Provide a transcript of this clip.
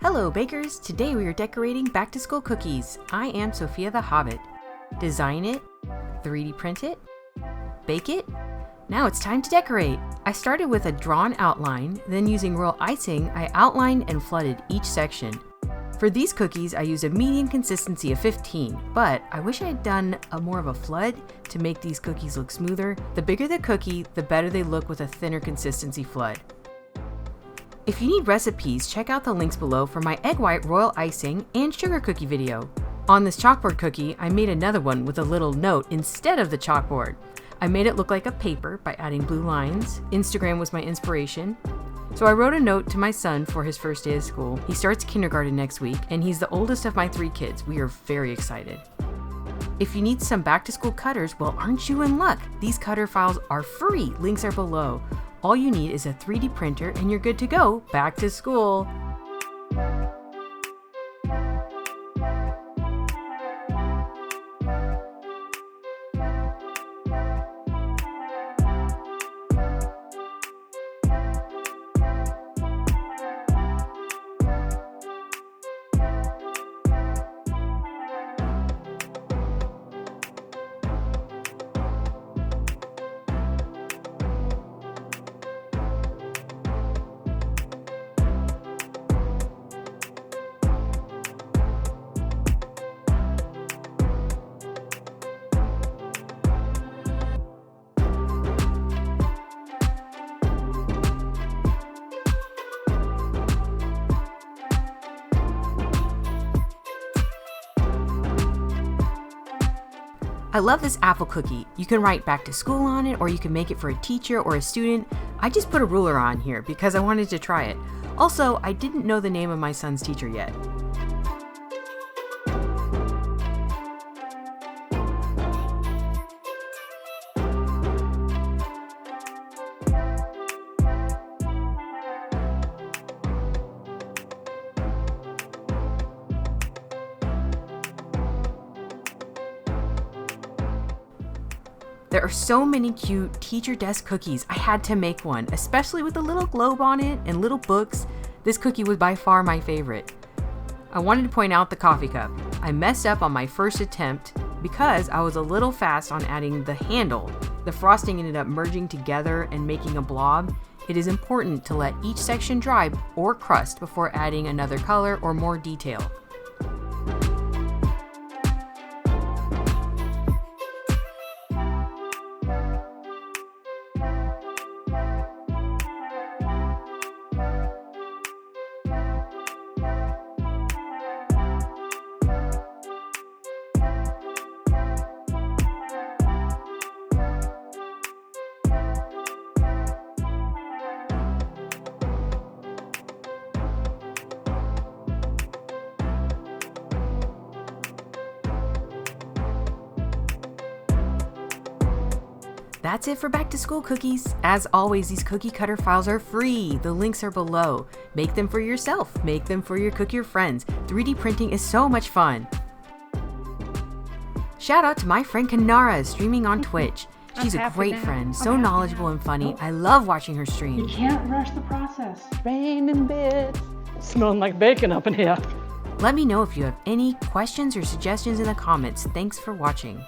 Hello bakers! Today we are decorating back to school cookies. I am Sophia the Hobbit. Design it, 3D print it, bake it. Now it's time to decorate. I started with a drawn outline, then using royal icing, I outlined and flooded each section. For these cookies, I used a medium consistency of 15, but I wish I had done more of a flood to make these cookies look smoother. The bigger the cookie, the better they look with a thinner consistency flood. If you need recipes, check out the links below for my egg white royal icing and sugar cookie video. On this chalkboard cookie, I made another one with a little note instead of the chalkboard. I made it look like a paper by adding blue lines. Instagram was my inspiration. So I wrote a note to my son for his first day of school. He starts kindergarten next week, and he's the oldest of my 3 kids. We are very excited. If you need some back to school cutters, well, aren't you in luck? These cutter files are free. Links are below. All you need is a 3D printer and you're good to go back to school. I love this apple cookie. You can write back to school on it, or you can make it for a teacher or a student. I just put a ruler on here because I wanted to try it. Also, I didn't know the name of my son's teacher yet. There are so many cute teacher desk cookies. I had to make one, especially with a little globe on it and little books. This cookie was by far my favorite. I wanted to point out the coffee cup. I messed up on my first attempt because I was a little fast on adding the handle. The frosting ended up merging together and making a blob. It is important to let each section dry or crust before adding another color or more detail. That's it for back to school cookies. As always, these cookie cutter files are free. The links are below. Make them for yourself. Make them for your cookie friends. 3D printing is so much fun. Shout out to my friend Kehnara streaming on Twitch. She's a great friend, so knowledgeable and funny. I love watching her stream. You can't rush the process. Raining bits. Smelling like bacon up in here. Let me know if you have any questions or suggestions in the comments. Thanks for watching.